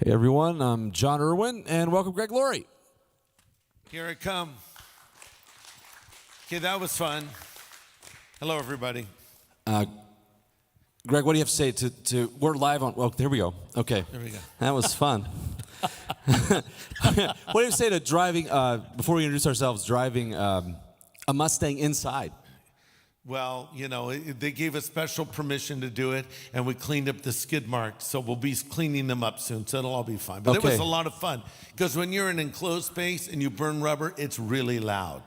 Hey everyone, I'm John Erwin, and welcome Greg Laurie. Here I come. Okay, that was fun. Hello, everybody. Greg, what do you have to say to we're live on, well, there we go. Okay. There we go. That was fun. What do you have to say to driving, before we introduce ourselves, driving a Mustang inside? Well, you know, they gave us special permission to do it, and we cleaned up the skid marks, so we'll be cleaning them up soon, so it'll all be fine. But It was a lot of fun, because when you're in an enclosed space and you burn rubber, it's really loud.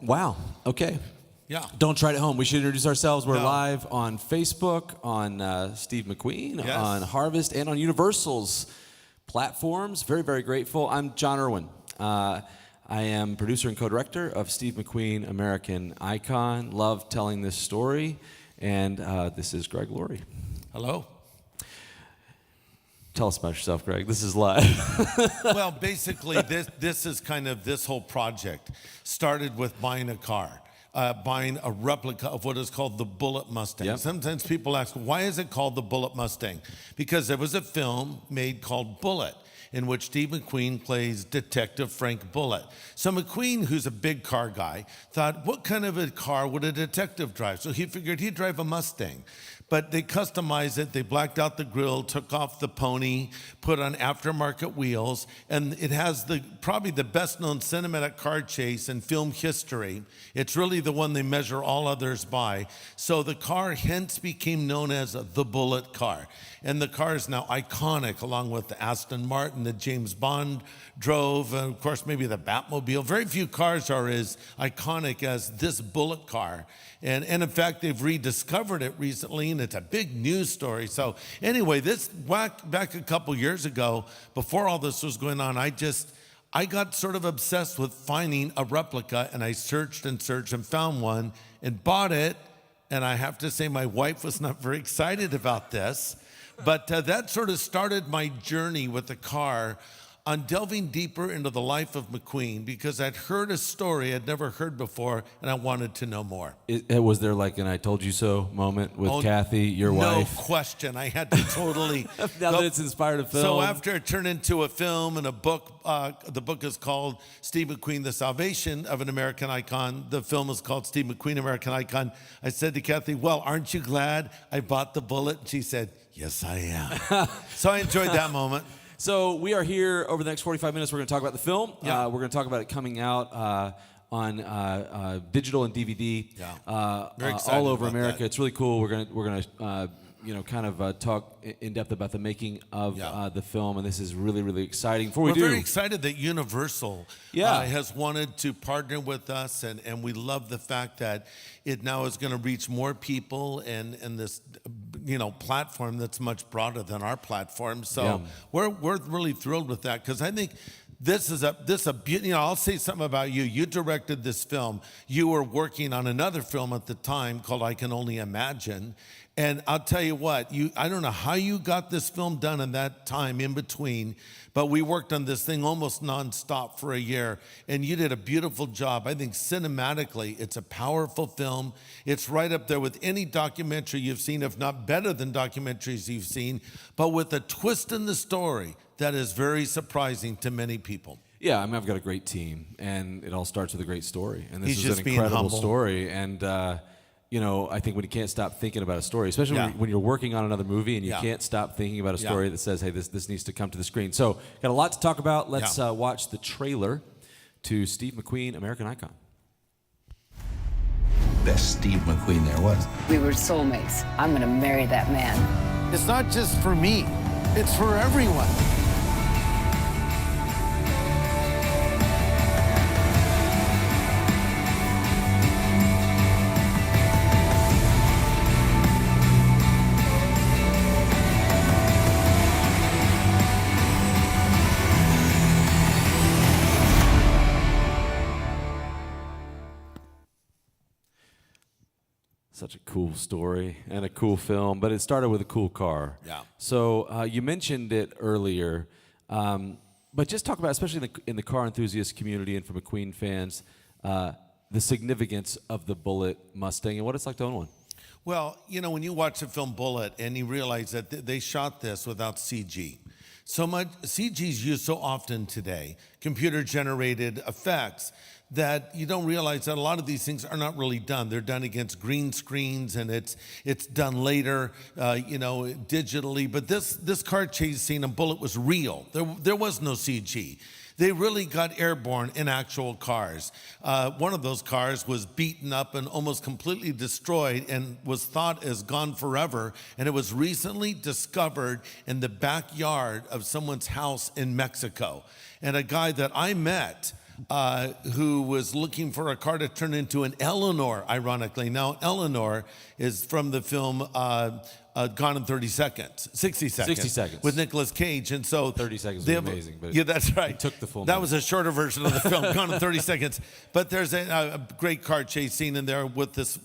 Wow, okay. Yeah. Don't try it at home. We should introduce ourselves. We're live on Facebook, on Steve McQueen, Yes. on Harvest, and on Universal's platforms. Very, very grateful. I'm John Erwin. I am producer and co-director of Steve McQueen, American Icon. Love telling this story. And this is Greg Laurie. Hello. Tell us about yourself, Greg. This is live. Well, basically, this whole project started with buying a car. Buying a replica of what is called the Bullitt Mustang. Yep. Sometimes people ask, why is it called the Bullitt Mustang? Because there was a film made called Bullitt, in which Steve McQueen plays Detective Frank Bullitt. So McQueen, who's a big car guy, thought, what kind of a car would a detective drive? So he figured he'd drive a Mustang. But they customized it, they blacked out the grille, took off the pony, put on aftermarket wheels, and it has probably the best known cinematic car chase in film history. It's really the one they measure all others by. So the car hence became known as the Bullitt car. And the car is now iconic, along with the Aston Martin that James Bond drove, and of course maybe the Batmobile. Very few cars are as iconic as this Bullitt car. And in fact, they've rediscovered it recently, and it's a big news story. So anyway, this back a couple years ago, before all this was going on, I got sort of obsessed with finding a replica, and I searched and searched and found one and bought it. And I have to say, my wife was not very excited about this, but that sort of started my journey with the car on delving deeper into the life of McQueen, because I'd heard a story I'd never heard before, and I wanted to know more. Was there like an I told you so moment with Kathy, your wife? No question. I had to totally... Now that it's inspired a film. So after it turned into a film and a book, the book is called Steve McQueen, The Salvation of an American Icon. The film is called Steve McQueen, American Icon. I said to Kathy, well, aren't you glad I bought the Bullitt? And she said, yes, I am. So I enjoyed that moment. So we are here over the next 45 minutes. We're going to talk about the film. Yeah. We're going to talk about it coming out on digital and DVD Very excited all over about America. that. It's really cool. We're going to kind of talk in depth about the making of the film, and this is really, really exciting. We're very excited that Universal has wanted to partner with us, and we love the fact that it now is going to reach more people and this platform that's much broader than our platform. So we're really thrilled with that, because I think this is I'll say something about you. You directed this film. You were working on another film at the time called I Can Only Imagine. And I'll tell you what, I don't know how you got this film done in that time in between, but we worked on this thing almost nonstop for a year, and you did a beautiful job. I think cinematically, it's a powerful film. It's right up there with any documentary you've seen, if not better than documentaries you've seen, but with a twist in the story that is very surprising to many people. Yeah, I mean, I've got a great team, and it all starts with a great story. And this He's is just an being incredible humble. story. And I think when you can't stop thinking about a story, especially when you're working on another movie and you can't stop thinking about a story that says, hey, this needs to come to the screen. So got a lot to talk about. Let's watch the trailer to Steve McQueen, American Icon. Best Steve McQueen there was. We were soulmates. I'm gonna marry that man. It's not just for me, it's for everyone. Such a cool story and a cool film, but it started with a cool car. Yeah. So you mentioned it earlier, but just talk about, especially in the car enthusiast community and for McQueen fans, the significance of the Bullitt Mustang and what it's like to own one. Well, when you watch the film Bullitt and you realize that they shot this without CG. So much CG is used so often today, computer-generated effects, that you don't realize that a lot of these things are not really done. They're done against green screens, and it's done later, digitally. But this car chase scene in Bullitt was real. There was no CG. They really got airborne in actual cars. One of those cars was beaten up and almost completely destroyed and was thought as gone forever. And it was recently discovered in the backyard of someone's house in Mexico. And a guy that I met who was looking for a car to turn into an Eleanor, ironically. Now, Eleanor is from the film Gone in 30 Seconds, 60 Seconds. 60 Seconds. With Nicolas Cage. And so 30 seconds was amazing. But yeah, that's right. It took the full That movie. was a shorter version of the film, Gone in 30 Seconds. But there's a great car chase scene in there with this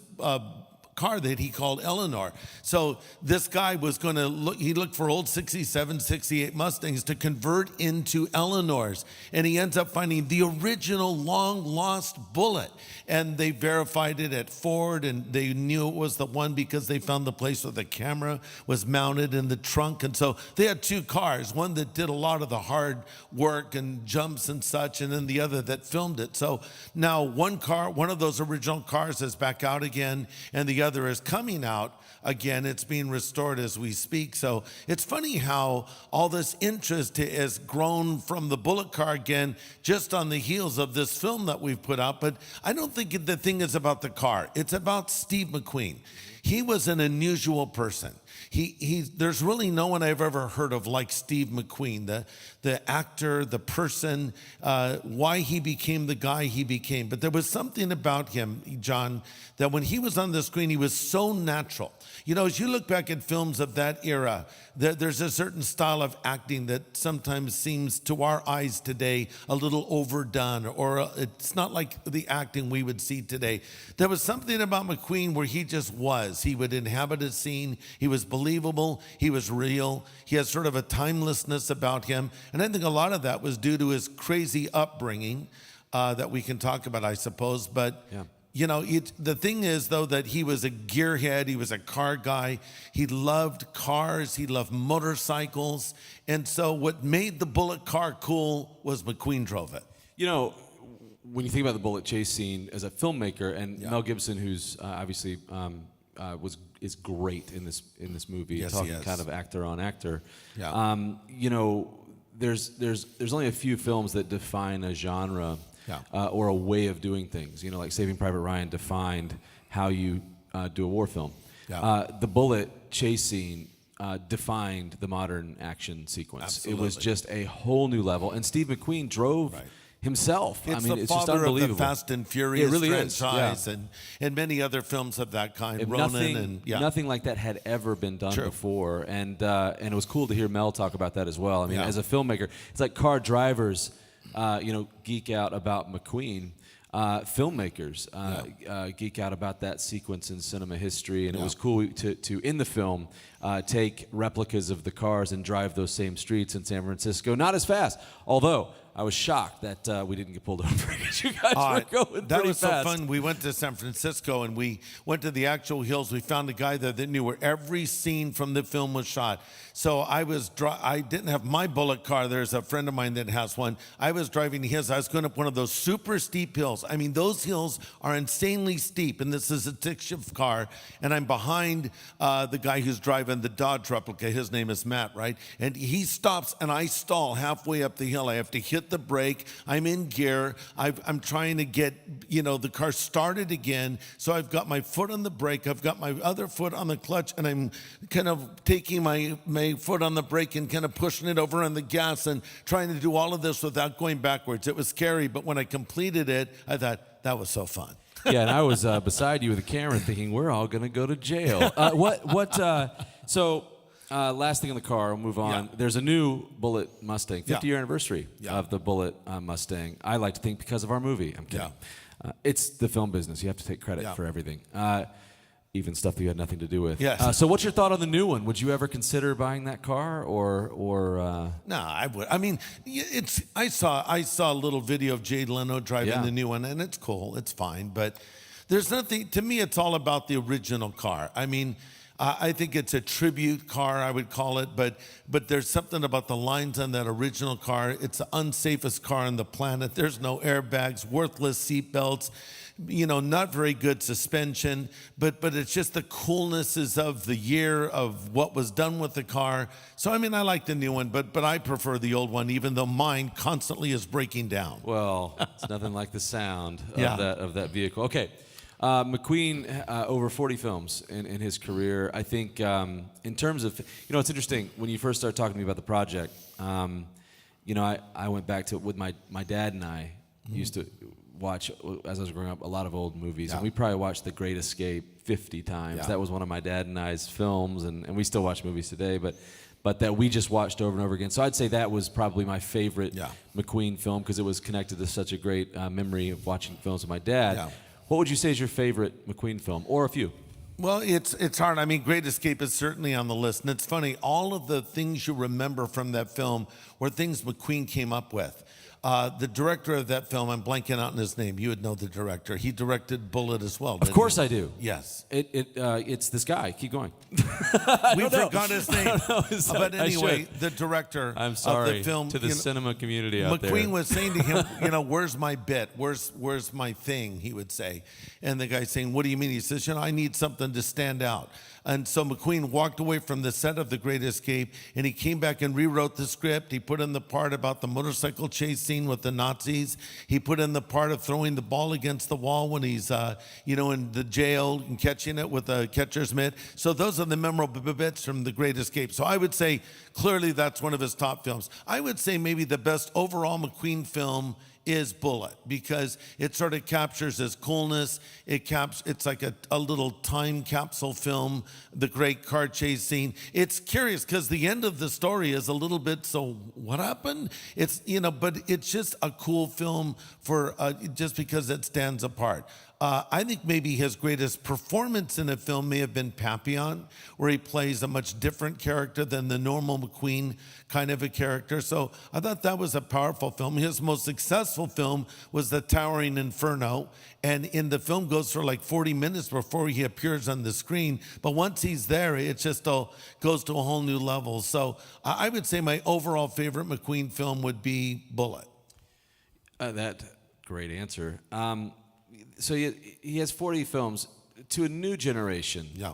car that he called Eleanor. So this guy was going to look, he looked for old 67, 68 Mustangs to convert into Eleanors. And he ends up finding the original long lost Bullitt. And they verified it at Ford, and they knew it was the one because they found the place where the camera was mounted in the trunk. And so they had two cars, one that did a lot of the hard work and jumps and such, and then the other that filmed it. So now one of those original cars is back out again, and the other is coming out again. It's being restored as we speak. So it's funny how all this interest has grown from the Bullitt car again just on the heels of this film that we've put out. But I don't think the thing is about the car. It's about Steve McQueen. He was an unusual person. There's really no one I've ever heard of like Steve McQueen, the actor, the person, why he became the guy he became. But there was something about him, John, that when he was on the screen, he was so natural. You know, as you look back at films of that era, there's a certain style of acting that sometimes seems to our eyes today a little overdone, or it's not like the acting we would see today. There was something about McQueen where he just was. He would inhabit a scene. He was believable. He was real. He had sort of a timelessness about him. And I think a lot of that was due to his crazy upbringing that we can talk about, I suppose. But yeah. You know, the thing is, though, that he was a gearhead. He was a car guy. He loved cars. He loved motorcycles. And so what made the Bullitt car cool was McQueen drove it. You know, when you think about the Bullitt chase scene as a filmmaker, and Mel Gibson, who's obviously is great in this movie, yes, talking kind of actor on actor. Yeah. You know, there's only a few films that define a genre. Or a way of doing things. You know, like Saving Private Ryan defined how you do a war film. Yeah. The Bullitt chase scene defined the modern action sequence. Absolutely. It was just a whole new level. And Steve McQueen drove himself. It's I mean, the it's just father unbelievable. of the Fast and Furious it really franchise, is. and many other films of that kind. And Ronin nothing like that had ever been done before. And it was cool to hear Mel talk about that as well. I mean, as a filmmaker, it's like car drivers geek out about McQueen. Filmmakers geek out about that sequence in cinema history, and it was cool to in the film take replicas of the cars and drive those same streets in San Francisco. Not as fast, although I was shocked that we didn't get pulled over because you guys were going that pretty was fast. so fun. We went to San Francisco and we went to the actual hills. We found a guy there that knew where every scene from the film was shot. So I didn't have my Bullitt car. There's a friend of mine that has one. I was driving his. I was going up one of those super steep hills. I mean, those hills are insanely steep, and this is a stick-shift car, and I'm behind the guy who's driving the Dodge replica. His name is Matt, right? And he stops, and I stall halfway up the hill. I have to hit the brake. I'm in gear. I'm trying to get, the car started again. So I've got my foot on the brake. I've got my other foot on the clutch, and I'm kind of taking my foot on the brake and kind of pushing it over on the gas and trying to do all of this without going backwards. It was scary, but when I completed it, I thought, that was so fun. Yeah, and I was beside you with a camera thinking, we're all going to go to jail. So last thing in the car, we'll move on. Yeah. There's a new Bullitt Mustang, 50-year anniversary of the Bullitt Mustang. I like to think because of our movie. I'm kidding. It's the film business. You have to take credit for everything. Even stuff that you had nothing to do with. Yes. So what's your thought on the new one? Would you ever consider buying that car or No, I would. I mean, I saw a little video of Jay Leno driving the new one, and it's cool. It's fine. But there's nothing, to me, it's all about the original car. I mean, I think it's a tribute car, I would call it, but there's something about the lines on that original car. It's the unsafest car on the planet. There's no airbags, worthless seatbelts, not very good suspension, but it's just the coolnesses of the year of what was done with the car. So, I like the new one, but I prefer the old one, even though mine constantly is breaking down. Well, it's nothing like the sound of that vehicle. Okay. McQueen, over 40 films in his career. I think in terms of, it's interesting, when you first started talking to me about the project, I went back to with my dad and I used to watch, as I was growing up, a lot of old movies. And we probably watched The Great Escape 50 times. Yeah. That was one of my dad and I's films, and we still watch movies today, but that we just watched over and over again. So I'd say that was probably my favorite McQueen film, because it was connected to such a great memory of watching films with my dad. Yeah. What would you say is your favorite McQueen film, or a few? Well, it's hard. Great Escape is certainly on the list. And it's funny, all of the things you remember from that film were things McQueen came up with. The director of that film, I'm blanking out on his name. You would know the director. He directed Bullitt as well. Of course I do. Yes. It's this guy. Keep going. We forgot his name. But anyway, the director I'm sorry, of the film. To the cinema community out there. McQueen was saying to him, where's my bit? Where's my thing, he would say. And the guy's saying, what do you mean? He says, I need something to stand out. And so McQueen walked away from the set of The Great Escape, and he came back and rewrote the script. He put in the part about the motorcycle chase scene with the Nazis. He put in the part of throwing the ball against the wall when he's, in the jail and catching it with a catcher's mitt. So those are the memorable bits from The Great Escape. So I would say clearly that's one of his top films. I would say maybe the best overall McQueen film is Bullitt, because it sort of captures his coolness. It's like a little time capsule film, the great car chase scene. It's curious because the end of the story is a little bit, so what happened? It's, but it's just a cool film for just because it stands apart. I think maybe his greatest performance in a film may have been Papillon, where he plays a much different character than the normal McQueen kind of a character. So I thought that was a powerful film. His most successful film was The Towering Inferno, and in the film goes for like 40 minutes before he appears on the screen. But once he's there, it just goes to a whole new level. So I would say my overall favorite McQueen film would be Bullitt. That great answer. So he has 40 films to a new generation. Yeah.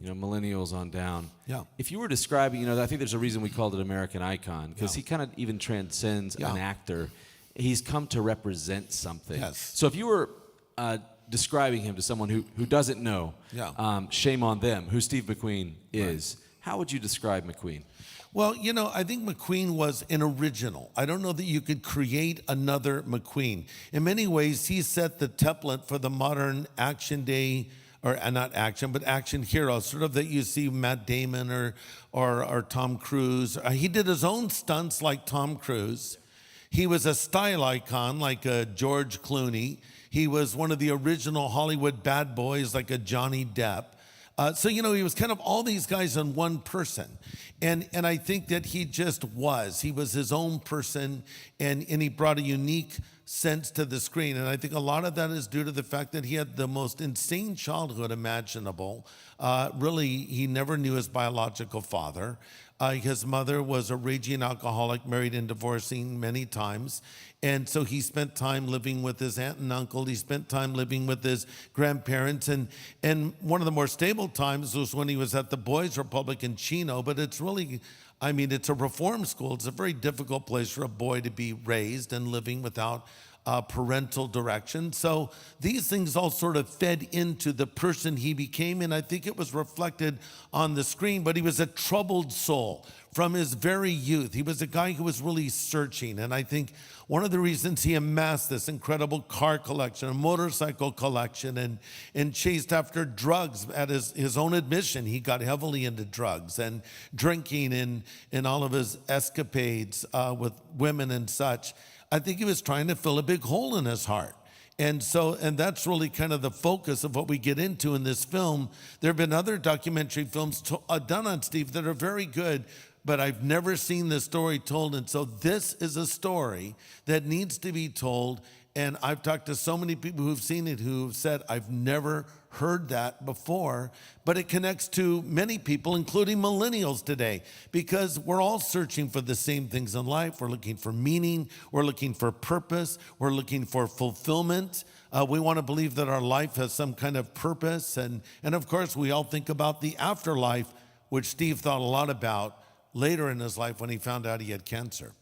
Millennials on down. Yeah. If you were describing, I think there's a reason we called it American Icon, because he kind of even transcends an actor. He's come to represent something. Yes. So if you were describing him to someone who doesn't know, shame on them, who Steve McQueen is, how would you describe McQueen? Well, I think McQueen was an original. I don't know that you could create another McQueen. In many ways, he set the template for the modern action day, or not action, but action hero, sort of that you see Matt Damon or Tom Cruise. He did his own stunts like Tom Cruise. He was a style icon like George Clooney. He was one of the original Hollywood bad boys like a Johnny Depp. So, he was kind of all these guys in one person. And I think that he just was. He was his own person, and he brought a unique sense to the screen. And I think a lot of that is due to the fact that he had the most insane childhood imaginable. Really, he never knew his biological father. His mother was a raging alcoholic, married and divorcing many times. And so he spent time living with his aunt and uncle. He spent time living with his grandparents. And one of the more stable times was when he was at the Boys Republic in Chino. But it's really, it's a reform school. It's a very difficult place for a boy to be raised and living without parental direction. So these things all sort of fed into the person he became, and I think it was reflected on the screen. But he was a troubled soul from his very youth. He was a guy who was really searching, and I think one of the reasons he amassed this incredible car collection, a motorcycle collection, and chased after drugs. At his own admission, he got heavily into drugs and drinking and all of his escapades with women and such. I think he was trying to fill a big hole in his heart. And that's really kind of the focus of what we get into in this film. There have been other documentary films done on Steve that are very good, but I've never seen this story told. And so this is a story that needs to be told. And I've talked to so many people who've seen it who've said, I've never heard that before, but it connects to many people, including millennials today, because we're all searching for the same things in life. We're looking for meaning. We're looking for purpose. We're looking for fulfillment. We want to believe that our life has some kind of purpose. And of course, we all think about the afterlife, which Steve thought a lot about later in his life when he found out he had cancer.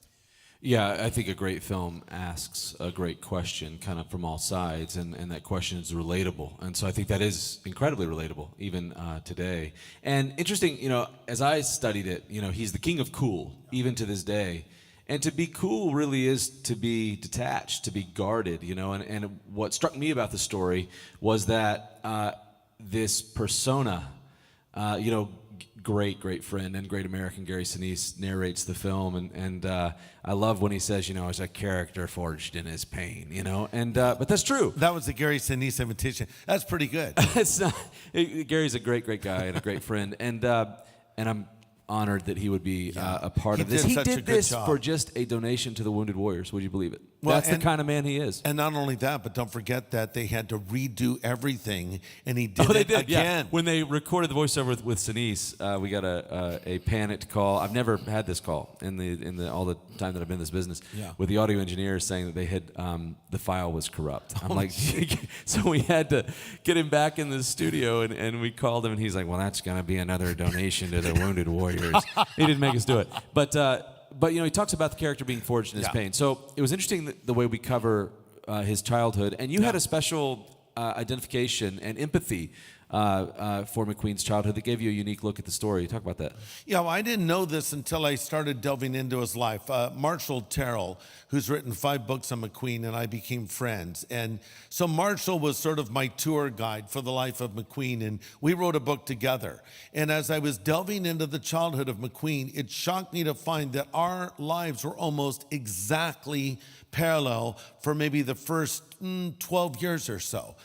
Yeah, I think a great film asks a great question kind of from all sides, and that question is relatable. And so I think that is incredibly relatable, even today. And interesting, as I studied it, he's the king of cool, even to this day. And to be cool really is to be detached, to be guarded, and what struck me about the story was that this persona, great friend and great American Gary Sinise narrates the film, and I love when he says, it's a character forged in his pain, but that's true. That was the Gary Sinise imitation. That's pretty good. It's not, Gary's a great guy and a great friend, and I'm honored that he would be a part of this. He did this for just a donation to the Wounded Warriors. Would you believe it? Well, that's the kind of man he is. And not only that, but don't forget that they had to redo everything, and he did it again. Yeah. When they recorded the voiceover with Sinise, we got a panicked call. I've never had this call in all the time that I've been in this business. Yeah. With the audio engineer saying that they had the file was corrupt. I'm like, so we had to get him back in the studio, and we called him, and he's like, well, that's gonna be another donation to the Wounded Warriors. He didn't make us do it, but he talks about the character being forged in his pain. So it was interesting the way we cover his childhood, and you had a special identification and empathy for McQueen's childhood that gave you a unique look at the story. Talk about that. Yeah, well, I didn't know this until I started delving into his life. Marshall Terrell, who's written 5 books on McQueen, and I became friends. And so Marshall was sort of my tour guide for the life of McQueen, and we wrote a book together. And as I was delving into the childhood of McQueen, it shocked me to find that our lives were almost exactly parallel for maybe the first 12 years or so.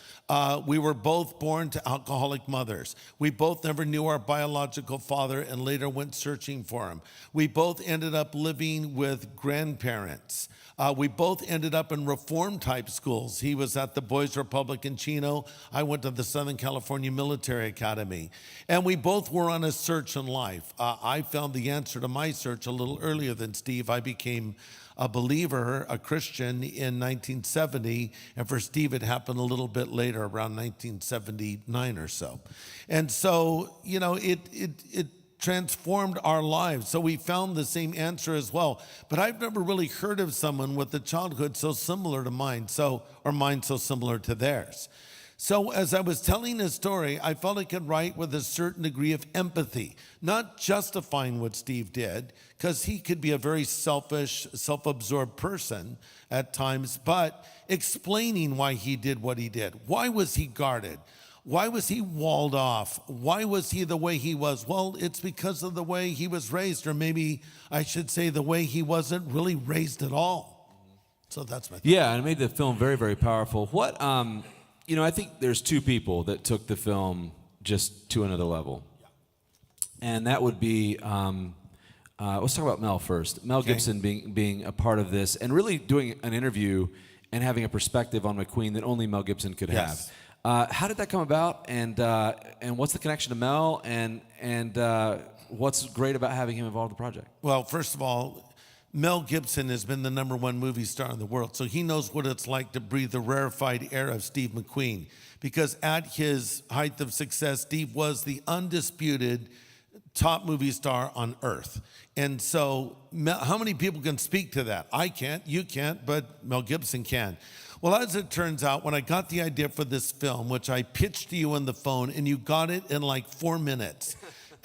We were both born to alcoholic mothers. We both never knew our biological father and later went searching for him. We both ended up living with grandparents. We both ended up in reform type schools. He was at the Boys Republic in Chino. I went to the Southern California Military Academy. And we both were on a search in life. I found the answer to my search a little earlier than Steve. I became a believer, a Christian, in 1970, and for Steve it happened a little bit later, around 1979 or so. And so, it transformed our lives. So we found the same answer as well. But I've never really heard of someone with a childhood so similar to mine, or mine so similar to theirs. So as I was telling his story, I felt I could write with a certain degree of empathy, not justifying what Steve did, because he could be a very selfish, self-absorbed person at times, but explaining why he did what he did. Why was he guarded? Why was he walled off? Why was he the way he was? Well, it's because of the way he was raised, or maybe I should say the way he wasn't really raised at all. So that's my thought. Yeah, and it made the film very, very powerful. What, I think there's 2 people that took the film just to another level. And that would be, let's talk about Mel first. Mel Gibson being a part of this and really doing an interview and having a perspective on McQueen that only Mel Gibson could have. How did that come about, and what's the connection to Mel, and what's great about having him involved in the project? Well, first of all, Mel Gibson has been the #1 movie star in the world, so he knows what it's like to breathe the rarefied air of Steve McQueen, because at his height of success, Steve was the undisputed top movie star on earth. And so how many people can speak to that? I can't, you can't, but Mel Gibson can. Well, as it turns out, when I got the idea for this film, which I pitched to you on the phone, and you got it in like 4 minutes.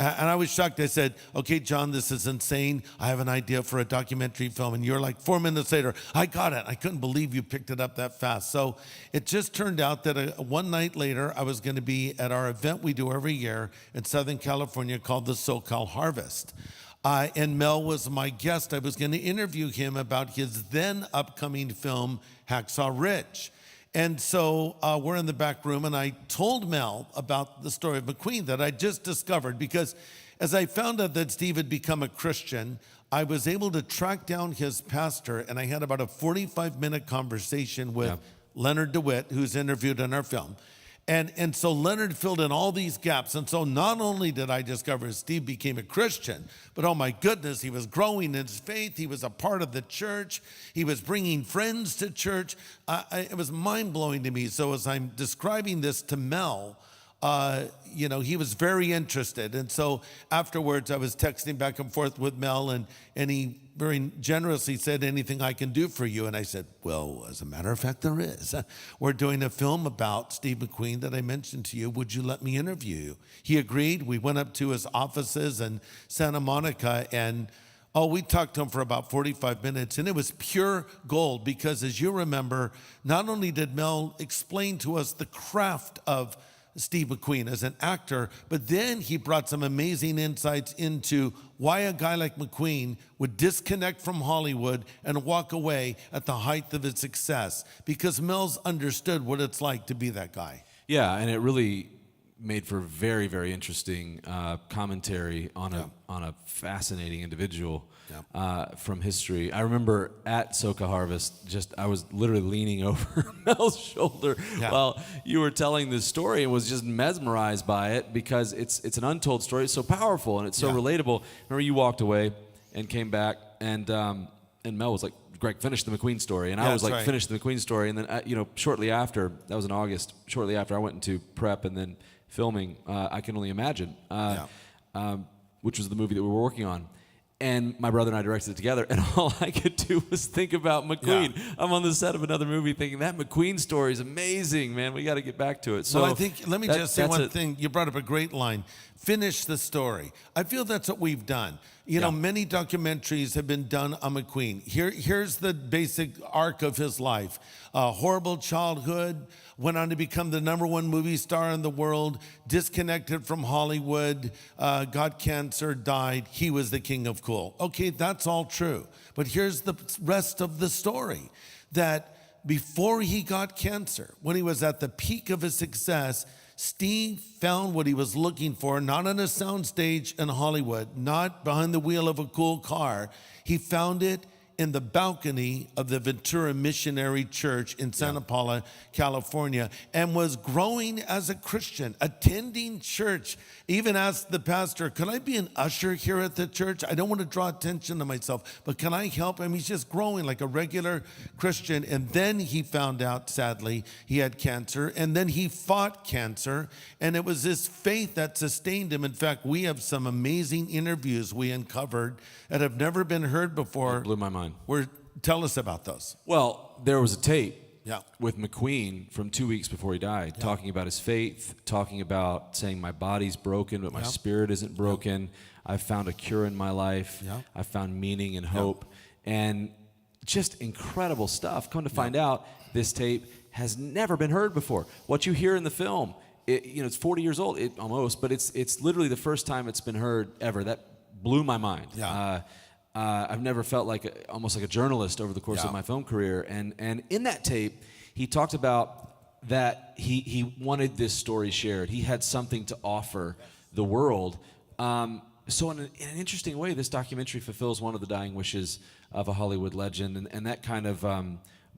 And I was shocked. I said, okay, John, this is insane. I have an idea for a documentary film. And you're like 4 minutes later, I got it. I couldn't believe you picked it up that fast. So it just turned out that one night later, I was going to be at our event we do every year in Southern California called the SoCal Harvest. And Mel was my guest. I was going to interview him about his then upcoming film, Hacksaw Ridge. And so we're in the back room, and I told Mel about the story of McQueen that I just discovered, because as I found out that Steve had become a Christian, I was able to track down his pastor, and I had about a 45-minute conversation with Leonard DeWitt, who's interviewed in our film. And so Leonard filled in all these gaps. And so not only did I discover Steve became a Christian, but oh my goodness, he was growing in his faith. He was a part of the church. He was bringing friends to church. It was mind-blowing to me. So as I'm describing this to Mel, he was very interested. And so afterwards, I was texting back and forth with Mel, and he very generously said, anything I can do for you? And I said, well, as a matter of fact, there is. We're doing a film about Steve McQueen that I mentioned to you. Would you let me interview you? He agreed. We went up to his offices in Santa Monica, and we talked to him for about 45 minutes, and it was pure gold because, as you remember, not only did Mel explain to us the craft of Steve McQueen as an actor, but then he brought some amazing insights into why a guy like McQueen would disconnect from Hollywood and walk away at the height of his success, because Mel's understood what it's like to be that guy. Yeah, and it really made for very, very interesting commentary on a fascinating individual from history. I remember at Soca Harvest, I was literally leaning over Mel's shoulder while you were telling this story, and was just mesmerized by it because it's an untold story. It's so powerful and it's so relatable. Remember, you walked away and came back, and Mel was like, Greg, finish the McQueen story. And I was like, finish the McQueen story. And then, shortly after, that was in August, shortly after I went into prep and then filming I Can Only Imagine, which was the movie that we were working on. And my brother and I directed it together, and all I could do was think about McQueen. I'm on the set of another movie thinking, that McQueen story is amazing, man. We got to get back to it. So well, I think, let me just say one thing. You brought up a great line. Finish the story. I feel that's what we've done. You know, many documentaries have been done on McQueen. Here's the basic arc of his life. Horrible childhood, went on to become the #1 movie star in the world, disconnected from Hollywood, got cancer, died. He was the king of cool. Okay, that's all true. But here's the rest of the story, that before he got cancer, when he was at the peak of his success, Steve found what he was looking for, not on a soundstage in Hollywood, not behind the wheel of a cool car. He found it in the balcony of the Ventura Missionary Church in Santa Paula, California, and was growing as a Christian, attending church. Even asked the pastor, could I be an usher here at the church? I don't want to draw attention to myself, but can I help him? He's just growing like a regular Christian. And then he found out, sadly, he had cancer, and then he fought cancer, and it was his faith that sustained him. In fact, we have some amazing interviews we uncovered that have never been heard before. It blew my mind. Tell us about those. Well, there was a tape with McQueen from 2 weeks before he died, talking about his faith, talking about saying, my body's broken, but my spirit isn't broken. I've found a cure in my life. I found meaning and hope. And just incredible stuff. Come to find out, this tape has never been heard before. What you hear in the film, it's 40 years old, almost, but it's literally the first time it's been heard ever. That blew my mind. I've never felt like almost like a journalist over the course of my film career. And in that tape, he talked about that he wanted this story shared. He had something to offer the world. So in an interesting way, this documentary fulfills one of the dying wishes of a Hollywood legend. And that kind of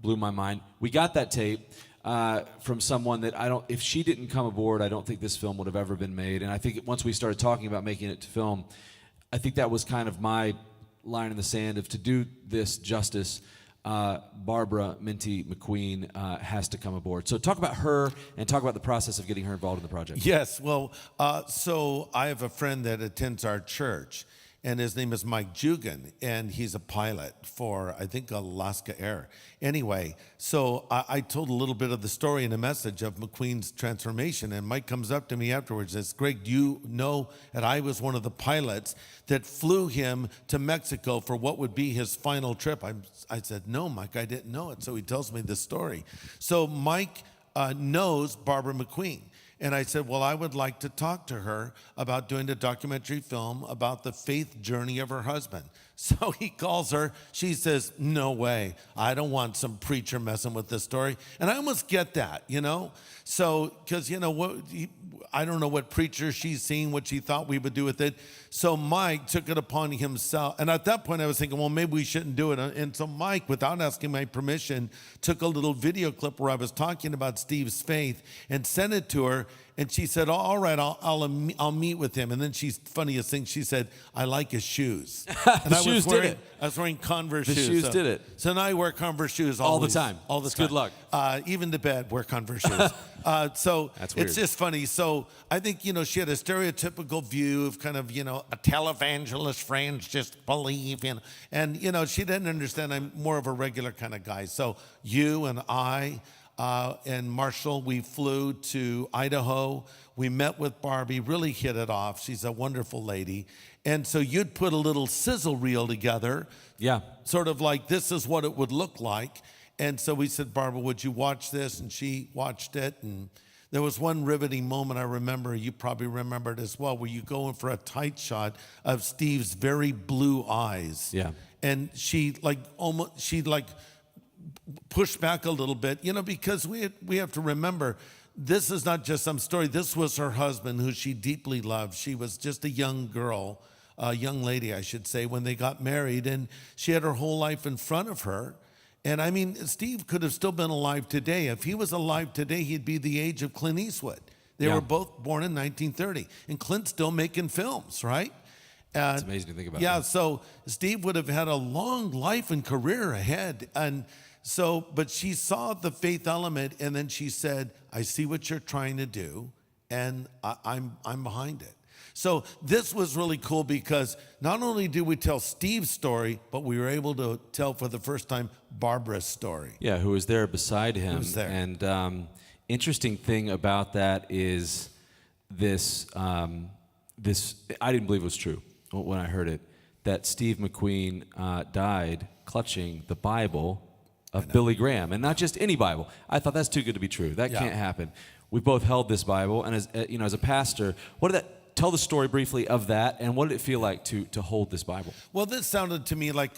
blew my mind. We got that tape from someone that if she didn't come aboard, I don't think this film would have ever been made. And I think once we started talking about making it to film, I think that was kind of my line in the sand of, to do this justice, Barbara Minty McQueen has to come aboard. So talk about her and talk about the process of getting her involved in the project. Yes, well, so I have a friend that attends our church, and his name is Mike Jugan, and he's a pilot for, I think, Alaska Air. Anyway, so I told a little bit of the story in a message of McQueen's transformation, and Mike comes up to me afterwards and says, Greg, do you know that I was one of the pilots that flew him to Mexico for what would be his final trip? I said, no, Mike, I didn't know it. So he tells me this story. So Mike knows Barbara McQueen. And I said, well, I would like to talk to her about doing a documentary film about the faith journey of her husband. So he calls her. She says, no way. I don't want some preacher messing with this story. And I almost get that, you know? So, because, you know, I don't know what preacher she's seen, what she thought we would do with it. So Mike took it upon himself. And at that point, I was thinking, well, maybe we shouldn't do it. And so Mike, without asking my permission, took a little video clip where I was talking about Steve's faith and sent it to her. And she said, oh, all right, I'll meet with him. And then she's, funniest thing, she said, I like his shoes. And The shoes did it. I was wearing Converse The shoes. shoes did it. So now I wear Converse shoes All the always. time. All the It's time. good luck. Even to bed, wear Converse shoes. So That's weird. it's just funny. So I think, you know, she had a stereotypical view of kind of, you know, a televangelist friends just believe in. And, you know, she didn't understand I'm more of a regular kind of guy. So you and I and Marshall, we flew to Idaho. We met with Barbie, really hit it off. She's a wonderful lady. And so you'd put a little sizzle reel together. Yeah. Sort of like, this is what it would look like. And so we said, Barbara, would you watch this? And she watched it. And there was one riveting moment I remember, you probably remember it as well, where you go in for a tight shot of Steve's very blue eyes. Yeah. And she pushed back a little bit, you know, because we have to remember, this is not just some story. This was her husband, who she deeply loved. She was just a young girl, a young lady, I should say, when they got married, and she had her whole life in front of her. And I mean, Steve could have still been alive today. If he was alive today, he'd be the age of Clint Eastwood. They were both born in 1930, and Clint's still making films, right? It's amazing to think about. Yeah, that. so Steve would have had a long life and career ahead. And so, but she saw the faith element, and then she said, I see what you're trying to do, and I'm behind it. So this was really cool because not only did we tell Steve's story, but we were able to tell for the first time Barbara's story. Yeah, who was there beside him. Who was there. And interesting thing about that is this, I didn't believe it was true when I heard it, that Steve McQueen died clutching the Bible of Billy Graham, and not just any Bible. I thought that's too good to be true. That can't happen. We both held this Bible, and as you know, as a pastor, what did that? Tell the story briefly of that, and what did it feel like to hold this Bible? Well, this sounded to me like,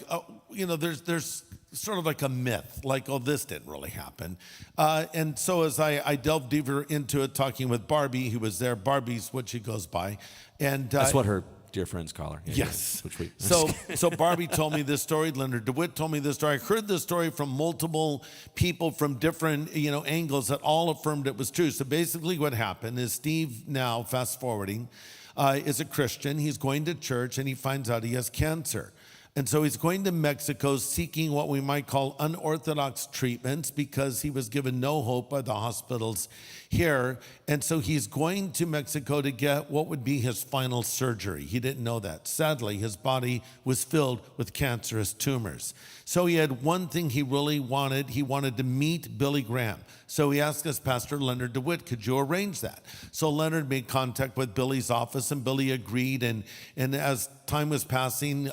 you know, there's sort of like a myth, like, oh, this didn't really happen. And so as I delved deeper into it, talking with Barbie, who was there, Barbie's what she goes by. And that's what her dear friends call her. Yeah, yes. Yeah, So Barbie told me this story. Leonard DeWitt told me this story. I heard this story from multiple people from different, you know, angles that all affirmed it was true. So basically what happened is Steve, now fast forwarding, is a Christian. He's going to church and he finds out he has cancer. And so he's going to Mexico seeking what we might call unorthodox treatments because he was given no hope by the hospitals here. And so he's going to Mexico to get what would be his final surgery. He didn't know that. Sadly, his body was filled with cancerous tumors. So he had one thing he really wanted. He wanted to meet Billy Graham. So he asked us, Pastor Leonard DeWitt, could you arrange that? So Leonard made contact with Billy's office, and Billy agreed. And as time was passing,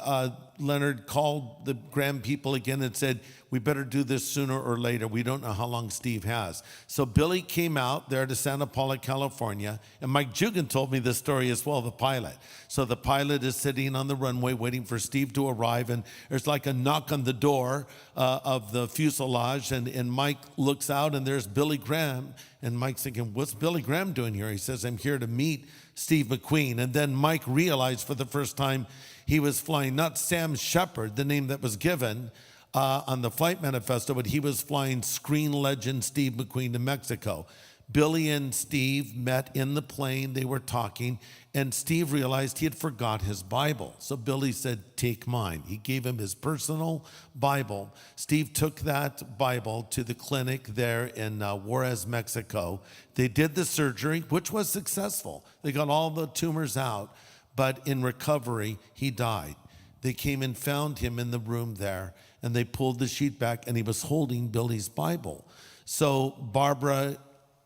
Leonard called the Graham people again and said, we better do this sooner or later. We don't know how long Steve has. So Billy came out there to Santa Paula, California, and Mike Jugan told me this story as well, the pilot. So the pilot is sitting on the runway waiting for Steve to arrive, and there's like a knock on the door of the fuselage, and Mike looks out, and there's Billy Graham, and Mike's thinking, what's Billy Graham doing here? He says, I'm here to meet Steve McQueen. And then Mike realized for the first time he was flying not Sam Shepard, the name that was given on the flight manifesto, but he was flying screen legend Steve McQueen to Mexico. Billy and Steve met in the plane. They were talking, and Steve realized he had forgot his Bible. So Billy said, take mine. He gave him his personal Bible. Steve took that Bible to the clinic there in Juarez, Mexico. They did the surgery, which was successful. They got all the tumors out, but in recovery, he died. They came and found him in the room there, and they pulled the sheet back, and he was holding Billy's Bible. So Barbara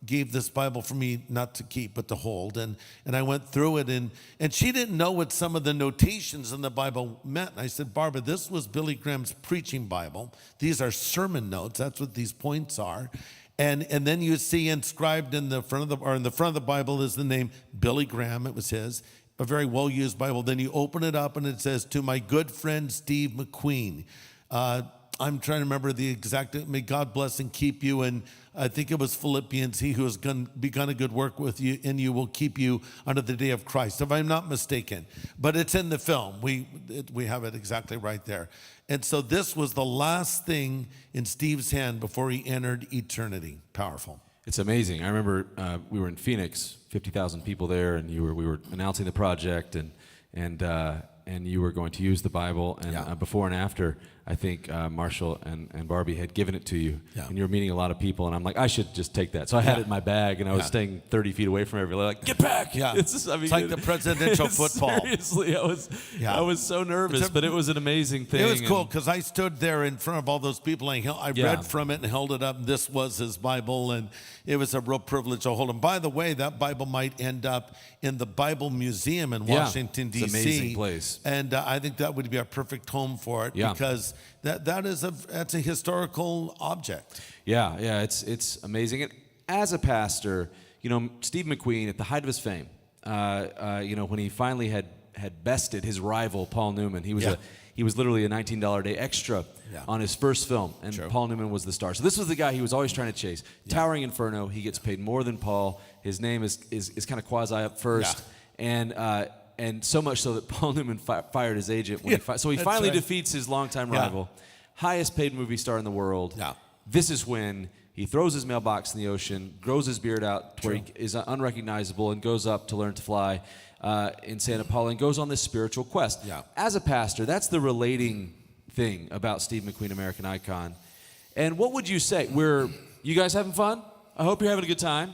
gave this Bible for me not to keep, but to hold. And I went through it, and she didn't know what some of the notations in the Bible meant. And I said, Barbara, this was Billy Graham's preaching Bible. These are sermon notes. That's what these points are. And then you see inscribed in the front of the Bible is the name Billy Graham. It was his. a very well-used Bible. Then you open it up and it says, to my good friend Steve McQueen. I'm trying to remember the exact, may God bless and keep you. And I think it was Philippians, he who has begun a good work with you in you will keep you unto the day of Christ, if I'm not mistaken. But it's in the film. We have it exactly right there. And so this was the last thing in Steve's hand before he entered eternity. Powerful. It's amazing. I remember we were in Phoenix, 50,000 people there, and we were announcing the project, and you were going to use the Bible, and before and after, I think Marshall and Barbie had given it to you, and you were meeting a lot of people, and I'm like, I should just take that. So I had it in my bag, and I was staying 30 feet away from everybody, like, get back! Yeah, it's just, I mean, it's like the presidential football. Seriously, I was so nervous, but it was an amazing thing. It was cool, because I stood there in front of all those people, and I read from it and held it up, and this was his Bible, and it was a real privilege to hold him. By the way, that Bible might end up in the Bible Museum in Washington, D.C. It's an amazing place. And I think that would be a perfect home for it, because that's a historical object. Yeah, it's amazing. And as a pastor, Steve McQueen, at the height of his fame, when he finally had bested his rival Paul Newman, he was literally a $19 a day extra on his first film, and Paul Newman was the star. So this was the guy he was always trying to chase. Towering Inferno, he gets paid more than Paul. His name is kind of quasi up first, and so much so that Paul Newman fired his agent. So he finally defeats his longtime rival, highest paid movie star in the world. Yeah. This is when he throws his mailbox in the ocean, grows his beard out to where he is unrecognizable, and goes up to learn to fly in Santa Paula, and goes on this spiritual quest. Yeah. As a pastor, that's the relating thing about Steve McQueen, American icon. And what would you say? You guys having fun? I hope you're having a good time.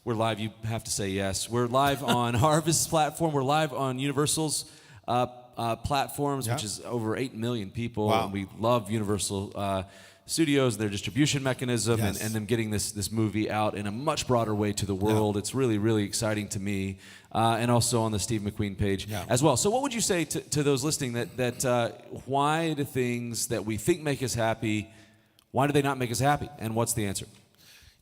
We're live. You have to say yes. We're live on Harvest's platform. We're live on Universal's platforms, which is over 8 million people. Wow. And we love Universal Studios, their distribution mechanism, and them getting this movie out in a much broader way to the world. It's really, really exciting to me. And also on the Steve McQueen page as well. So what would you say to those listening that why do things that we think make us happy, why do they not make us happy? And what's the answer?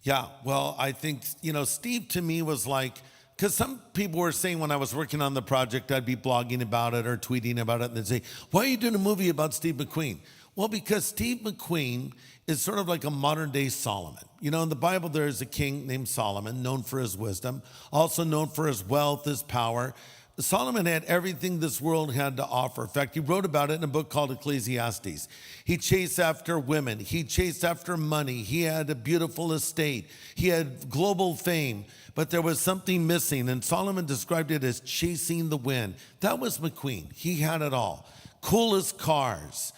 Yeah, well, I think, Steve to me was like, because some people were saying when I was working on the project, I'd be blogging about it or tweeting about it, and they'd say, why are you doing a movie about Steve McQueen? Well, because Steve McQueen is sort of like a modern-day Solomon. In the Bible, there is a king named Solomon, known for his wisdom, also known for his wealth, his power. Solomon had everything this world had to offer. In fact, he wrote about it in a book called Ecclesiastes. He chased after women. He chased after money. He had a beautiful estate. He had global fame. But there was something missing, and Solomon described it as chasing the wind. That was McQueen. He had it all. Coolest cars,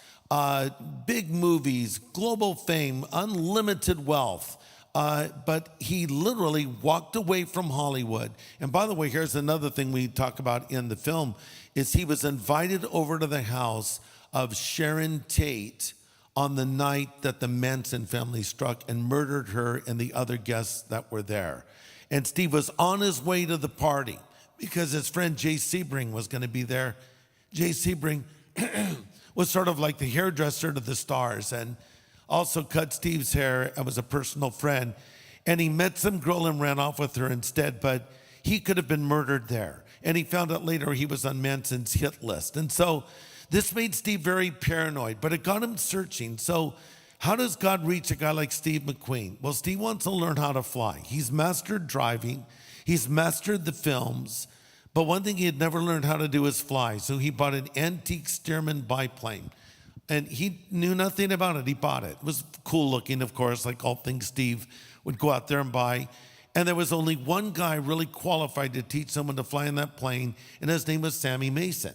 big movies, global fame, unlimited wealth. But he literally walked away from Hollywood. And by the way, here's another thing we talk about in the film, is he was invited over to the house of Sharon Tate on the night that the Manson family struck and murdered her and the other guests that were there. And Steve was on his way to the party because his friend Jay Sebring was going to be there. Jay Sebring was sort of like the hairdresser to the stars, and also cut Steve's hair and was a personal friend. And he met some girl and ran off with her instead, but he could have been murdered there. And he found out later he was on Manson's hit list. And so this made Steve very paranoid, but it got him searching. So how does God reach a guy like Steve McQueen? Well, Steve wants to learn how to fly. He's mastered driving. He's mastered the films. But one thing he had never learned how to do is fly. So he bought an antique Stearman biplane. And he knew nothing about it. He bought it. It was cool looking, of course, like all things Steve would go out there and buy. And there was only one guy really qualified to teach someone to fly in that plane, and his name was Sammy Mason.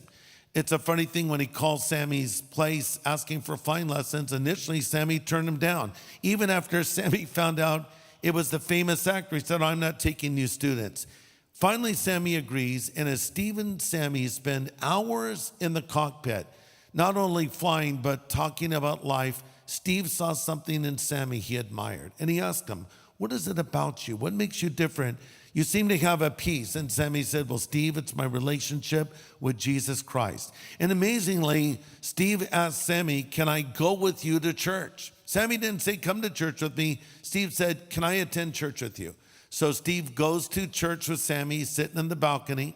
It's a funny thing, when he called Sammy's place asking for flying lessons, initially Sammy turned him down. Even after Sammy found out it was the famous actor, he said, I'm not taking new students. Finally, Sammy agrees, and as Steve and Sammy spend hours in the cockpit, not only flying, but talking about life, Steve saw something in Sammy he admired. And he asked him, what is it about you? What makes you different? You seem to have a peace. And Sammy said, well, Steve, it's my relationship with Jesus Christ. And amazingly, Steve asked Sammy, can I go with you to church? Sammy didn't say, come to church with me. Steve said, can I attend church with you? So Steve goes to church with Sammy, sitting in the balcony.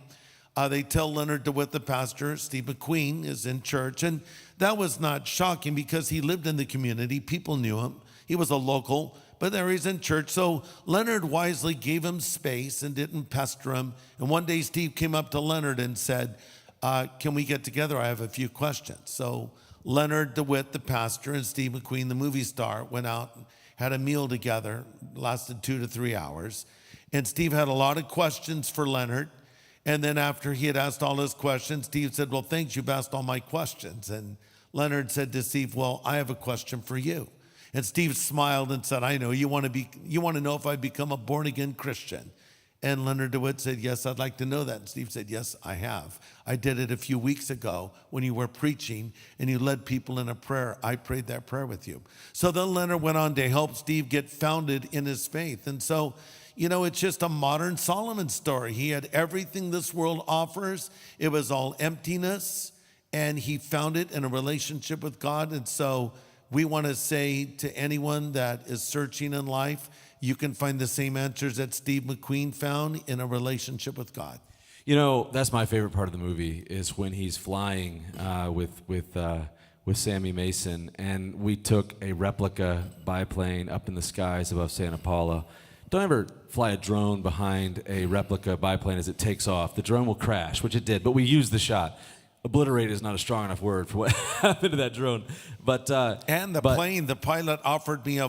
They tell Leonard DeWitt, the pastor, Steve McQueen is in church. And that was not shocking because he lived in the community. People knew him. He was a local, but there he's in church. So Leonard wisely gave him space and didn't pester him. And one day Steve came up to Leonard and said, can we get together? I have a few questions. So Leonard DeWitt, the pastor, and Steve McQueen, the movie star, went out and had a meal together, lasted 2 to 3 hours. And Steve had a lot of questions for Leonard. And then after he had asked all his questions, Steve said, well, thanks, you've asked all my questions. And Leonard said to Steve, well, I have a question for you. And Steve smiled and said, I know, you want to know if I become a born-again Christian. And Leonard DeWitt said, yes, I'd like to know that. And Steve said, yes, I have. I did it a few weeks ago when you were preaching and you led people in a prayer. I prayed that prayer with you. So then Leonard went on to help Steve get founded in his faith. And so, it's just a modern Solomon story. He had everything this world offers. It was all emptiness, and he found it in a relationship with God. And so we want to say to anyone that is searching in life, you can find the same answers that Steve McQueen found in a relationship with God. That's my favorite part of the movie is when he's flying with Sammy Mason, and we took a replica biplane up in the skies above Santa Paula. Don't ever fly a drone behind a replica biplane as it takes off. The drone will crash, which it did, but we used the shot. Obliterate is not a strong enough word for what happened to that drone. And the plane, the pilot offered me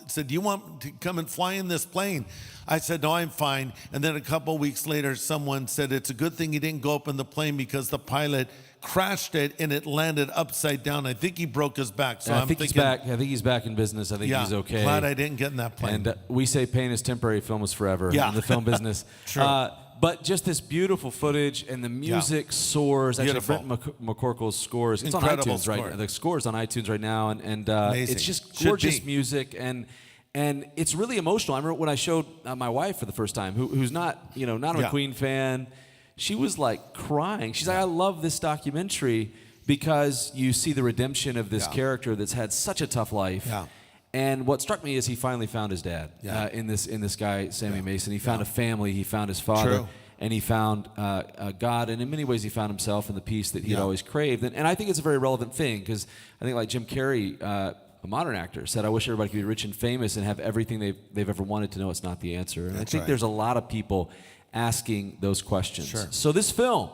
said, do you want to come and fly in this plane? I said, no, I'm fine. And then a couple weeks later, someone said, it's a good thing he didn't go up in the plane because the pilot crashed it and it landed upside down. I think he broke his back. So I think he's back. I think he's back in business. I think he's okay. Glad I didn't get in that plane. And we say pain is temporary, film is forever in the film business. True. But just this beautiful footage and the music soars. Actually, Beautiful. Brent McCorkle's scores. It's Incredible on iTunes score. right. The score's on iTunes right now, and Amazing. it's just Should gorgeous be. music and it's really emotional. I remember when I showed my wife for the first time, who's not a McQueen fan. She was like crying. She's like, I love this documentary because you see the redemption of this character that's had such a tough life. Yeah. And what struck me is he finally found his dad in this guy, Sammy Mason. He found a family. He found his father. True. And he found God. And in many ways, he found himself and the peace that he'd always craved. And I think it's a very relevant thing because I think like Jim Carrey, a modern actor, said, I wish everybody could be rich and famous and have everything they've ever wanted to know. It's not the answer. And I think there's a lot of people asking those questions. Sure. So this film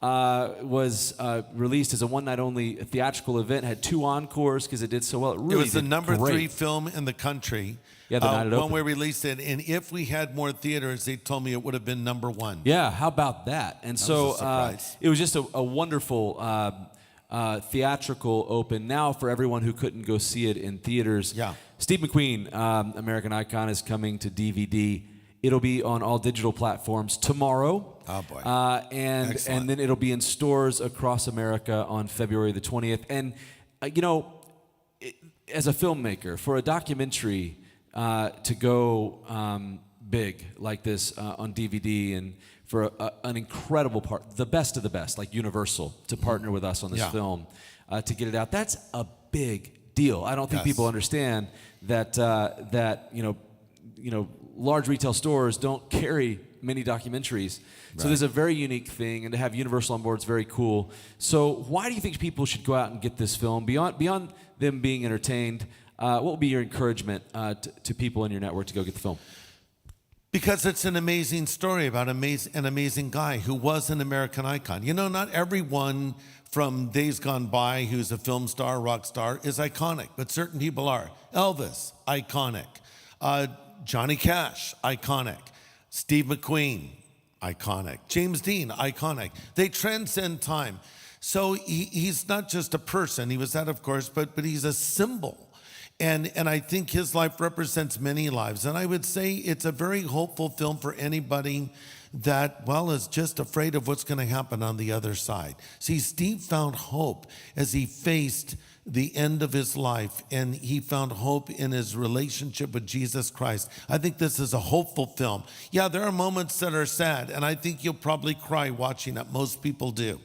was released as a one-night-only theatrical event. Had 2 encores because it did so well. It was the number great. 3 film in the country. Yeah, the night it when opened. we released it, and if we had more theaters, they told me it would have been number 1. Yeah, how about that? And so was a surprise. it was just a wonderful theatrical open. Now for everyone who couldn't go see it in theaters, Steve McQueen, American Icon, is coming to DVD. It'll be on all digital platforms tomorrow. Oh, boy. And then it'll be in stores across America on February the 20th. And, as a filmmaker, for a documentary to go big like this on DVD and for an incredible part, the best of the best, like Universal, to partner with us on this film to get it out, that's a big deal. I don't think people understand that, large retail stores don't carry many documentaries. So there's a very unique thing, and to have Universal on board is very cool. So why do you think people should go out and get this film? Beyond them being entertained, what would be your encouragement to people in your network to go get the film? Because it's an amazing story about an amazing guy who was an American icon. Not everyone from days gone by who's a film star, rock star, is iconic, but certain people are. Elvis, iconic. Johnny Cash, iconic. Steve McQueen, iconic. James Dean, iconic. They transcend time. So he's not just a person. He was that, of course, but he's a symbol. And I think his life represents many lives. And I would say it's a very hopeful film for anybody that, is just afraid of what's going to happen on the other side. See, Steve found hope as he faced the end of his life, and he found hope in his relationship with Jesus Christ. I think this is a hopeful film. Yeah, there are moments that are sad, and I think you'll probably cry watching it. Most people do.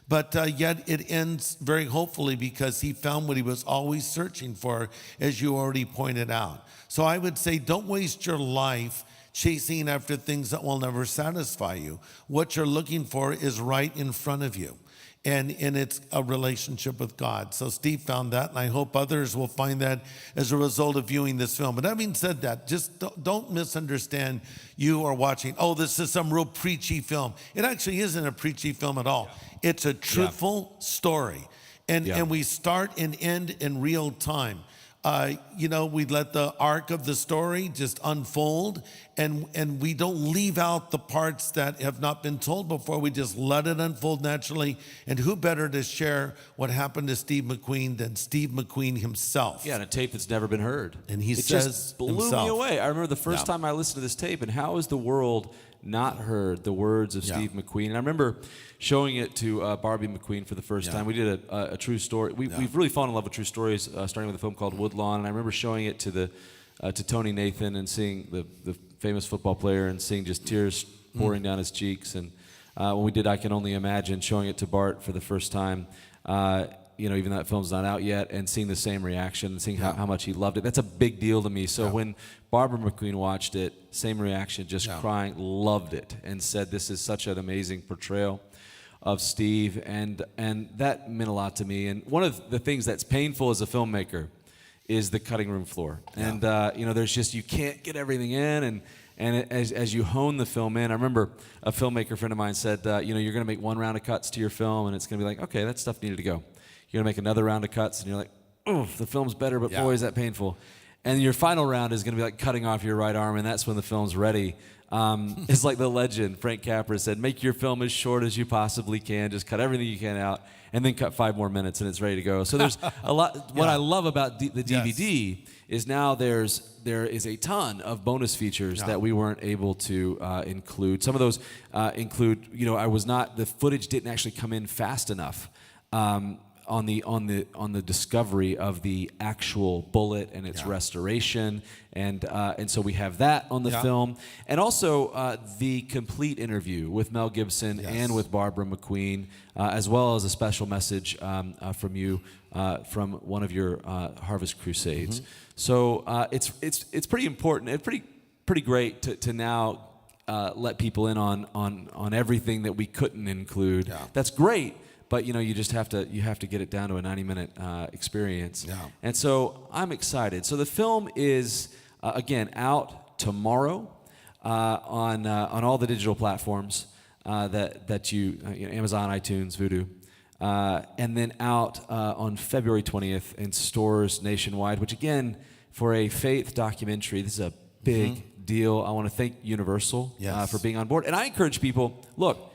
But yet it ends very hopefully because he found what he was always searching for, as you already pointed out. So I would say don't waste your life chasing after things that will never satisfy you. What you're looking for is right in front of you. And it's a relationship with God. So Steve found that, and I hope others will find that as a result of viewing this film. But having said that, just don't misunderstand you are watching, oh, this is some real preachy film. It actually isn't a preachy film at all. It's a truthful story. And we start and end in real time. We let the arc of the story just unfold, and we don't leave out the parts that have not been told before. We just let it unfold naturally. And who better to share what happened to Steve McQueen than Steve McQueen himself? Yeah, and a tape that's never been heard. And he it says just blew himself. me away. I remember the first time I listened to this tape, and how has the world not heard the words of Steve McQueen? And I remember showing it to Barbie McQueen for the first time. We did a true story. We've really fallen in love with true stories, starting with a film called Woodlawn. And I remember showing it to Tony Nathan and seeing the famous football player and seeing just tears pouring down his cheeks. And when we did I Can Only Imagine, showing it to Bart for the first time, even though that film's not out yet, and seeing the same reaction and seeing how much he loved it. That's a big deal to me. So when Barbara McQueen watched it, same reaction, just crying, loved it, and said this is such an amazing portrayal of Steve, and that meant a lot to me. And one of the things that's painful as a filmmaker is the cutting room floor. And there's just, you can't get everything in, and as you hone the film in, I remember a filmmaker friend of mine said, you're going to make one round of cuts to your film, and it's going to be like, okay, that stuff needed to go. You're going to make another round of cuts, and you're like, oh, the film's better, but boy, is that painful. And your final round is going to be like cutting off your right arm, and that's when the film's ready. It's like the legend, Frank Capra said, make your film as short as you possibly can, just cut everything you can out, and then cut 5 more minutes, and it's ready to go. So there's a lot. What I love about the DVD is now there is a ton of bonus features that we weren't able to include. Some of those include, the footage didn't actually come in fast enough. On the discovery of the actual Bullitt and its restoration, and so we have that on the film, and also the complete interview with Mel Gibson and with Barbara McQueen, as well as a special message from you from one of your Harvest Crusades. So it's pretty important. It's pretty great to now let people in on everything that we couldn't include. That's great. But you just have to get it down to a 90-minute experience. And so I'm excited. So the film is again out tomorrow on all the digital platforms that you Amazon, iTunes, Vudu, and then out on February 20th in stores nationwide. Which again, for a faith documentary, this is a big deal. I want to thank Universal for being on board, and I encourage people. Look.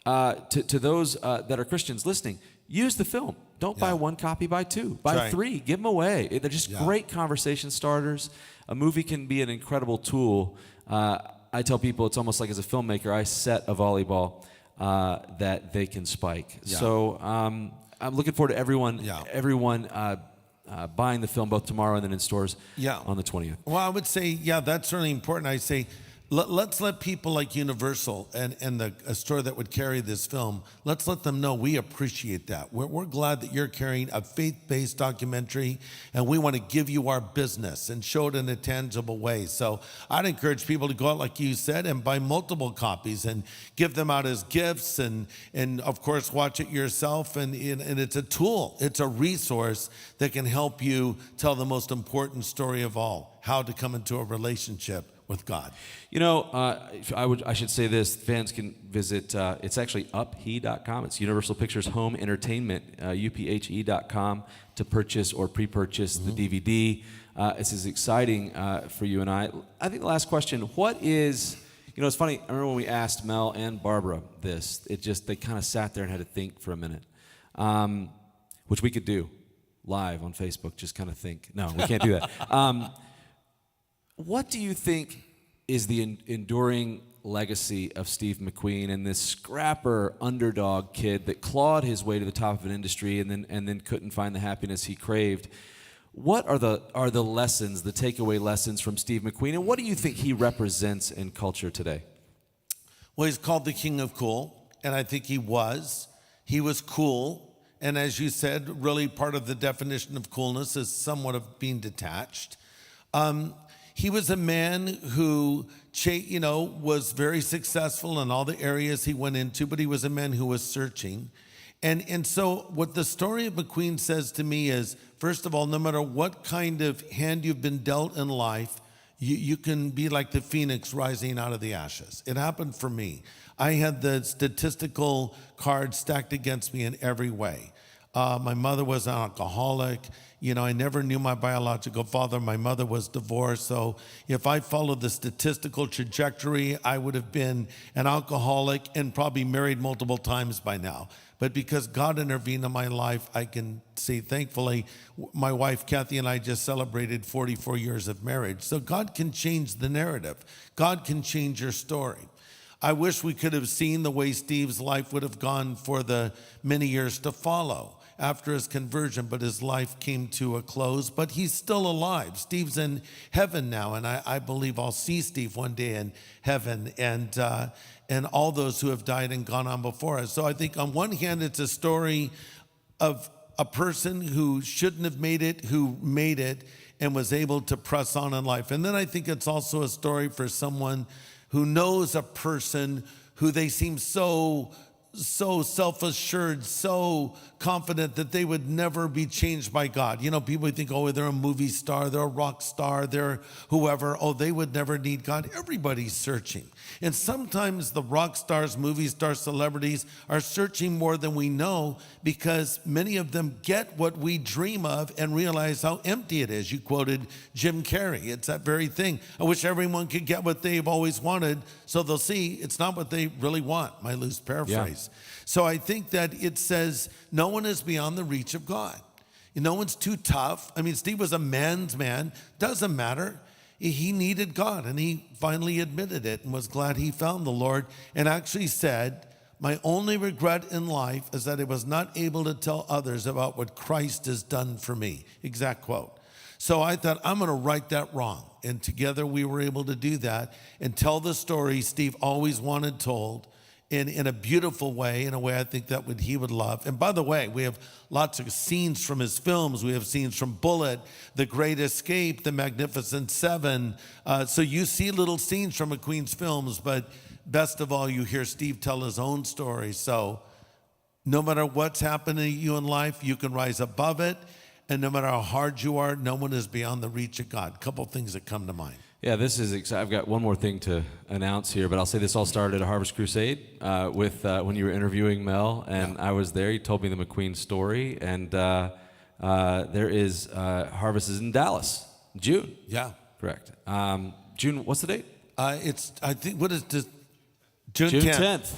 To those that are Christians listening, use the film. Don't buy one copy, buy 2, buy 3, give them away. They're just great conversation starters. A movie can be an incredible tool. I tell people it's almost like as a filmmaker, I set a volleyball that they can spike. So I'm looking forward to everyone buying the film both tomorrow and then in stores on the 20th. Well, I would say, that's really important. I say, let's let people like Universal and a store that would carry this film, let's let them know we appreciate that. We're glad that you're carrying a faith-based documentary, and we want to give you our business and show it in a tangible way. So I'd encourage people to go out, like you said, and buy multiple copies and give them out as gifts, and of course watch it yourself. And it's a tool, it's a resource that can help you tell the most important story of all, how to come into a relationship with God. I should say this. Fans can visit, it's actually uphe.com. It's Universal Pictures Home Entertainment, uphe.com, to purchase or pre-purchase the DVD. This is exciting for you and I. I think the last question, what is, it's funny, I remember when we asked Mel and Barbara this, they kind of sat there and had to think for a minute, which we could do live on Facebook, just kind of think. No, we can't do that. What do you think is the enduring legacy of Steve McQueen and this scrapper underdog kid that clawed his way to the top of an industry and then couldn't find the happiness he craved? What are the lessons, the takeaway lessons from Steve McQueen, and what do you think he represents in culture today? Well, he's called the King of Cool, and I think he was. He was cool, and as you said, really part of the definition of coolness is somewhat of being detached. He was a man who, was very successful in all the areas he went into, but he was a man who was searching. And so what the story of McQueen says to me is, first of all, no matter what kind of hand you've been dealt in life, you can be like the phoenix rising out of the ashes. It happened for me. I had the statistical cards stacked against me in every way. My mother was an alcoholic. I never knew my biological father. My mother was divorced. So if I followed the statistical trajectory, I would have been an alcoholic and probably married multiple times by now. But because God intervened in my life, I can say, thankfully, my wife Kathy and I just celebrated 44 years of marriage. So God can change the narrative. God can change your story. I wish we could have seen the way Steve's life would have gone for the many years to follow after his conversion, but his life came to a close. But he's still alive. Steve's in heaven now, and I believe I'll see Steve one day in heaven, and all those who have died and gone on before us. So I think on one hand, it's a story of a person who shouldn't have made it, who made it and was able to press on in life. And then I think it's also a story for someone who knows a person who they seem so self-assured, so confident that they would never be changed by God. People think, they're a movie star, they're a rock star, they're whoever. They would never need God. Everybody's searching. And sometimes the rock stars, movie stars, celebrities are searching more than we know, because many of them get what we dream of and realize how empty it is. You quoted Jim Carrey. It's that very thing. I wish everyone could get what they've always wanted, so they'll see it's not what they really want. My loose paraphrase. Yeah. So I think that it says no one is beyond the reach of God. No one's too tough. Steve was a man's man. Doesn't matter. He needed God, and he finally admitted it and was glad he found the Lord, and actually said, my only regret in life is that I was not able to tell others about what Christ has done for me. Exact quote. So I thought, I'm going to right that wrong. And together we were able to do that and tell the story Steve always wanted told, in a beautiful way, in a way I think that he would love. And by the way, we have lots of scenes from his films. We have scenes from Bullitt, The Great Escape, The Magnificent Seven. So you see little scenes from McQueen's films, but best of all, you hear Steve tell his own story. So no matter what's happening to you in life, you can rise above it. And no matter how hard you are, no one is beyond the reach of God. A couple things that come to mind. Yeah, this is exciting. I've got one more thing to announce here, but I'll say this all started at Harvest Crusade with when you were interviewing Mel, and I was there. You told me the McQueen story, and there is Harvest is in Dallas, June. Yeah, correct. June. What's the date? What is this? June 10th.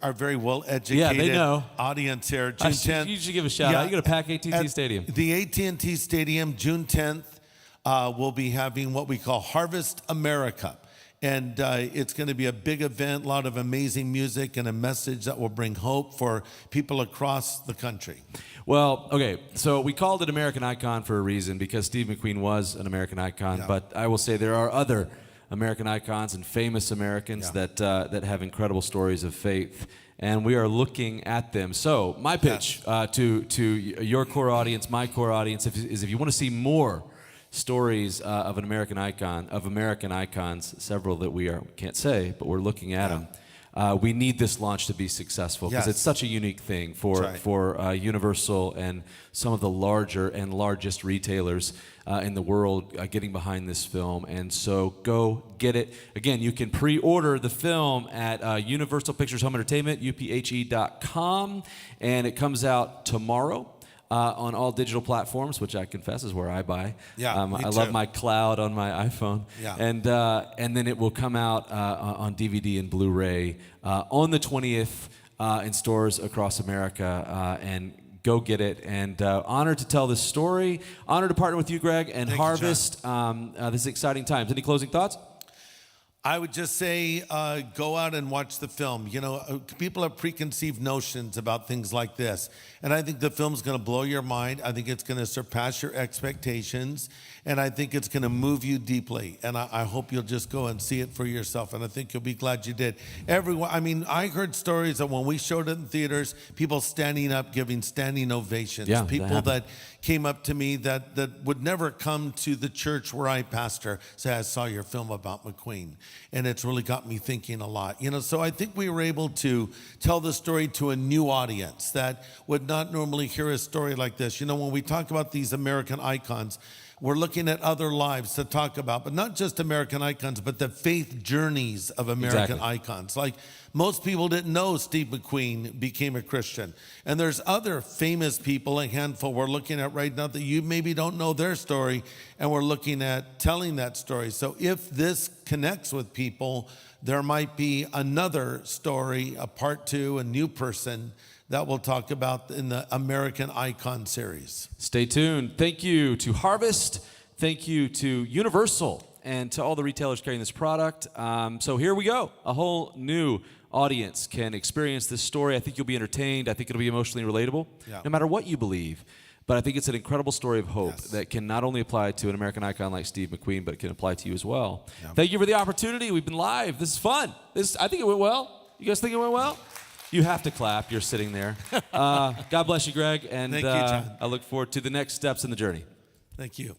Our very well-educated audience here. June 10th. You should give a shout out. You got to pack AT&T Stadium. The AT&T Stadium, June 10th. We'll be having what we call Harvest America. And it's going to be a big event, a lot of amazing music, and a message that will bring hope for people across the country. Well, okay, so we called it American Icon for a reason, because Steve McQueen was an American icon. But I will say there are other American icons and famous Americans that have incredible stories of faith. And we are looking at them. So my pitch to your core audience, my core audience, is if you want to see more stories of an American icon, of American icons, several that we can't say, but we're looking at them. We need this launch to be successful, because it's such a unique thing for Universal and some of the larger and largest retailers in the world getting behind this film. And so go get it. Again, you can pre-order the film at Universal Pictures Home Entertainment, UPHE.com, and it comes out tomorrow. On all digital platforms, which I confess is where I buy. I love my cloud on my iPhone. And then it will come out on DVD and Blu-ray on the 20th in stores across America. And go get it. And honored to tell this story. Honored to partner with you, Greg, and Harvest. This is exciting times. Any closing thoughts? I would just say go out and watch the film. You know, people have preconceived notions about things like this. And I think the film's going to blow your mind. I think it's going to surpass your expectations. And I think it's going to move you deeply. And I hope you'll just go and see it for yourself. And I think you'll be glad you did. Everyone, I mean, I heard stories that when we showed it in theaters, people standing up, giving standing ovations. Yeah, people that came up to me that would never come to the church where I pastor, say, I saw your film about McQueen. And it's really got me thinking a lot. You know, so I think we were able to tell the story to a new audience that would not normally hear a story like this. You know, when we talk about these American icons, we're looking at other lives to talk about, but not just American icons, but the faith journeys of American icons. Like, most people didn't know Steve McQueen became a Christian. And there's other famous people, a handful we're looking at right now that you maybe don't know their story, and we're looking at telling that story. So if this connects with people, there might be another story, a part two, a new person that we'll talk about in the American Icon series. Stay tuned. Thank you to Harvest. Thank you to Universal and to all the retailers carrying this product. So here we go. A whole new audience can experience this story. I think you'll be entertained. I think it'll be emotionally relatable, no matter what you believe. But I think it's an incredible story of hope that can not only apply to an American icon like Steve McQueen, but it can apply to you as well. Thank you for the opportunity. We've been live. This is fun. I think it went well. You guys think it went well? You have to clap. You're sitting there. God bless you, Greg. And Thank you, John. I look forward to the next steps in the journey. Thank you.